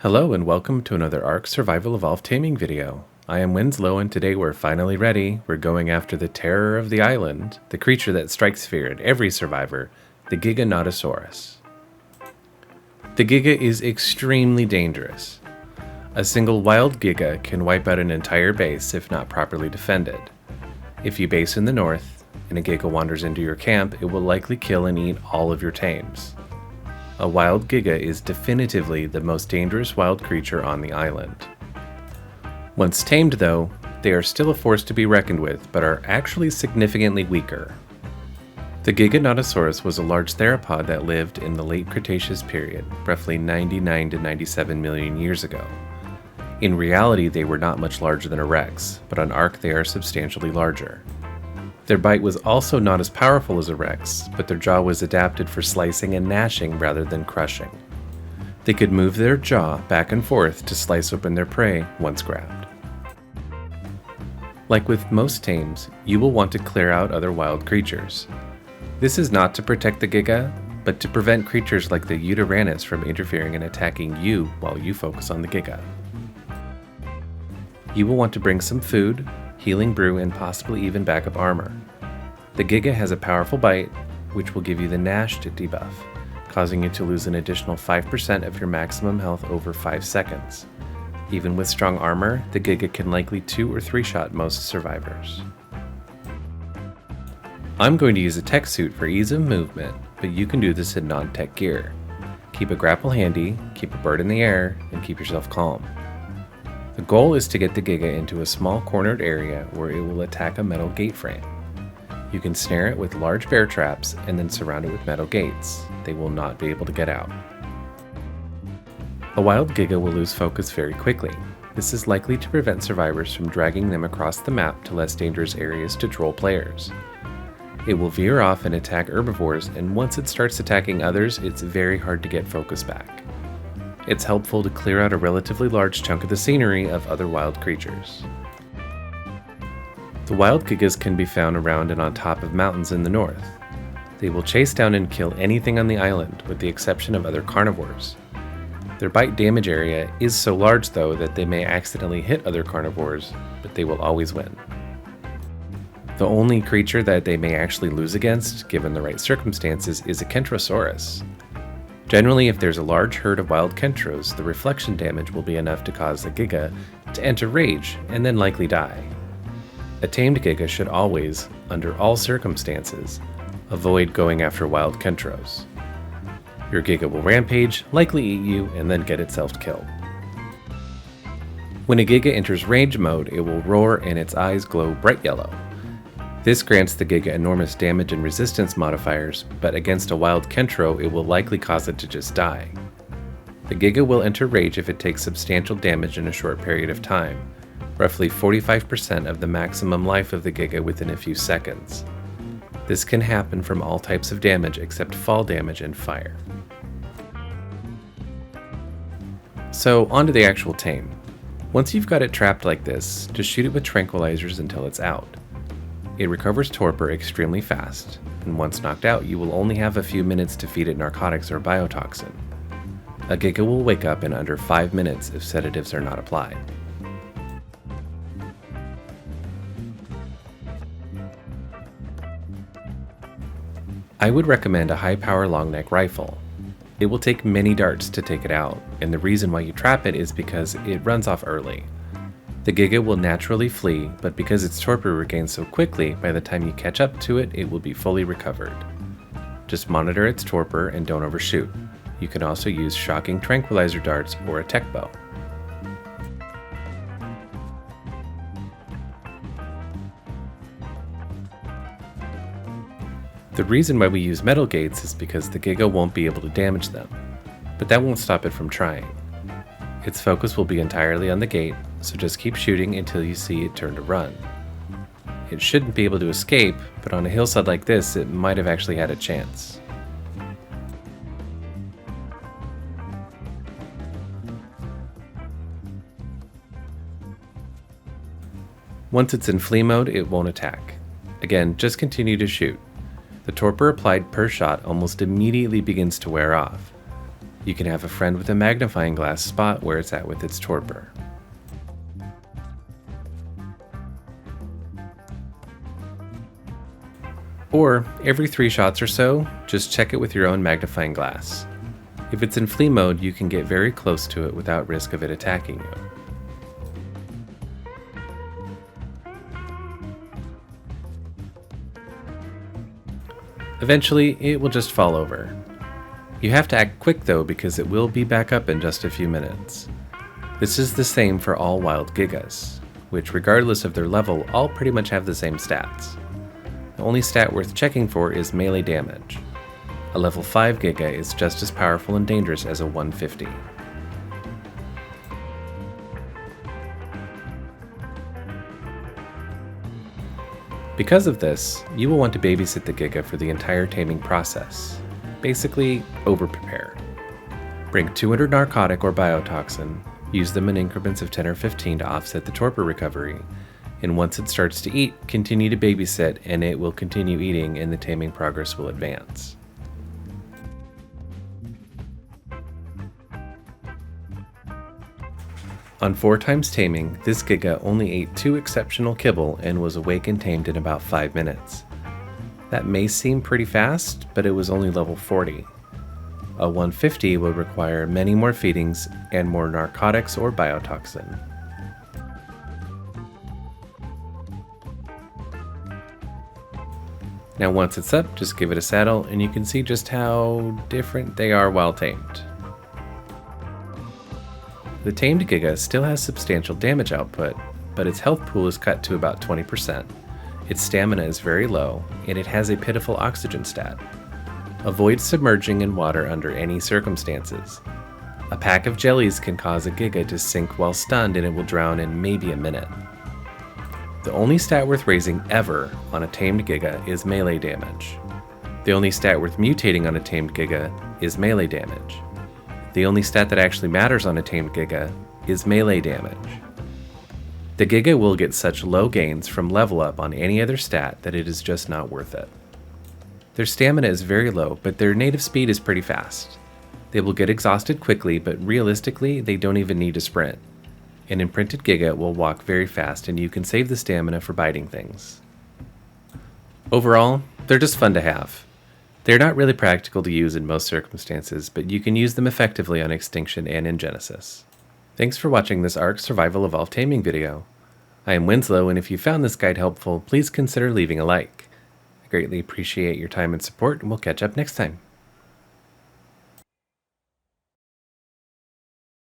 Hello and welcome to another Ark Survival Evolved Taming video. I am Winslow and today we're finally ready. We're going after the terror of the island, the creature that strikes fear in every survivor, the Giganotosaurus. The Giga is extremely dangerous. A single wild Giga can wipe out an entire base if not properly defended. If you base in the north and a Giga wanders into your camp, it will likely kill and eat all of your tames. A wild Giga is definitively the most dangerous wild creature on the island. Once tamed though, they are still a force to be reckoned with, but are actually significantly weaker. The Giganotosaurus was a large theropod that lived in the late Cretaceous period, roughly 99 to 97 million years ago. In reality, they were not much larger than a Rex, but on Ark they are substantially larger. Their bite was also not as powerful as a Rex, but their jaw was adapted for slicing and gnashing rather than crushing. They could move their jaw back and forth to slice open their prey once grabbed. Like with most tames, you will want to clear out other wild creatures. This is not to protect the Giga, but to prevent creatures like the Yutyrannus from interfering and attacking you while you focus on the Giga. You will want to bring some food, healing brew, and possibly even backup armor. The Giga has a powerful bite, which will give you the Gnash to debuff, causing you to lose an additional 5% of your maximum health over 5 seconds. Even with strong armor, the Giga can likely 2 or 3 shot most survivors. I'm going to use a tech suit for ease of movement, but you can do this in non-tech gear. Keep a grapple handy, keep a bird in the air, and keep yourself calm. The goal is to get the Giga into a small cornered area where it will attack a metal gate frame. You can snare it with large bear traps and then surround it with metal gates. They will not be able to get out. A wild Giga will lose focus very quickly. This is likely to prevent survivors from dragging them across the map to less dangerous areas to troll players. It will veer off and attack herbivores, and once it starts attacking others, it's very hard to get focus back. It's helpful to clear out a relatively large chunk of the scenery of other wild creatures. The wild Gigas can be found around and on top of mountains in the north. They will chase down and kill anything on the island, with the exception of other carnivores. Their bite damage area is so large though that they may accidentally hit other carnivores, but they will always win. The only creature that they may actually lose against, given the right circumstances, is a Kentrosaurus. Generally, if there's a large herd of wild Kentros, the reflection damage will be enough to cause the Giga to enter rage and then likely die. A tamed Giga should always, under all circumstances, avoid going after wild Kentros. Your Giga will rampage, likely eat you, and then get itself killed. When a Giga enters rage mode, it will roar and its eyes glow bright yellow. This grants the Giga enormous damage and resistance modifiers, but against a wild Kentro, it will likely cause it to just die. The Giga will enter rage if it takes substantial damage in a short period of time, roughly 45% of the maximum life of the Giga within a few seconds. This can happen from all types of damage except fall damage and fire. So onto the actual tame. Once you've got it trapped like this, just shoot it with tranquilizers until it's out. It recovers Torpor extremely fast, and once knocked out, you will only have a few minutes to feed it narcotics or Biotoxin. A Giga will wake up in under 5 minutes if sedatives are not applied. I would recommend a high-power long-neck rifle. It will take many darts to take it out, and the reason why you trap it is because it runs off early. The Giga will naturally flee, but because its torpor regains so quickly, by the time you catch up to it, it will be fully recovered. Just monitor its torpor and don't overshoot. You can also use shocking tranquilizer darts or a tech bow. The reason why we use metal gates is because the Giga won't be able to damage them, but that won't stop it from trying. Its focus will be entirely on the gate, so just keep shooting until you see it turn to run. It shouldn't be able to escape, but on a hillside like this, it might have actually had a chance. Once it's in flee mode, it won't attack. Again, just continue to shoot. The torpor applied per shot almost immediately begins to wear off. You can have a friend with a magnifying glass spot where it's at with its torpor. Or, every 3 shots or so, just check it with your own magnifying glass. If it's in flee mode, you can get very close to it without risk of it attacking you. Eventually, it will just fall over. You have to act quick though, because it will be back up in just a few minutes. This is the same for all wild Gigas, which regardless of their level, all pretty much have the same stats. The only stat worth checking for is melee damage. A level 5 Giga is just as powerful and dangerous as a 150. Because of this, you will want to babysit the Giga for the entire taming process. Basically, over-prepare. Bring 200 narcotic or biotoxin, use them in increments of 10 or 15 to offset the torpor recovery, and once it starts to eat, continue to babysit and it will continue eating and the taming progress will advance. On 4 times taming, this Giga only ate 2 exceptional kibble and was awake and tamed in about 5 minutes. That may seem pretty fast, but it was only level 40. A 150 would require many more feedings and more narcotics or biotoxin. Now once it's up, just give it a saddle and you can see just how different they are while tamed. The tamed Giga still has substantial damage output, but its health pool is cut to about 20%. Its stamina is very low, and it has a pitiful oxygen stat. Avoid submerging in water under any circumstances. A pack of jellies can cause a Giga to sink while stunned and it will drown in maybe a minute. The only stat worth raising ever on a tamed Giga is melee damage. The only stat worth mutating on a tamed Giga is melee damage. The only stat that actually matters on a tamed Giga is melee damage. The Giga will get such low gains from level up on any other stat that it is just not worth it. Their stamina is very low, but their native speed is pretty fast. They will get exhausted quickly, but realistically, they don't even need to sprint. An imprinted Giga will walk very fast and you can save the stamina for biting things. Overall, they're just fun to have. They're not really practical to use in most circumstances, but you can use them effectively on Extinction and in Genesis. Thanks for watching this ARK Survival Evolved Taming video. I am Winslow, and if you found this guide helpful, please consider leaving a like. I greatly appreciate your time and support, and we'll catch up next time.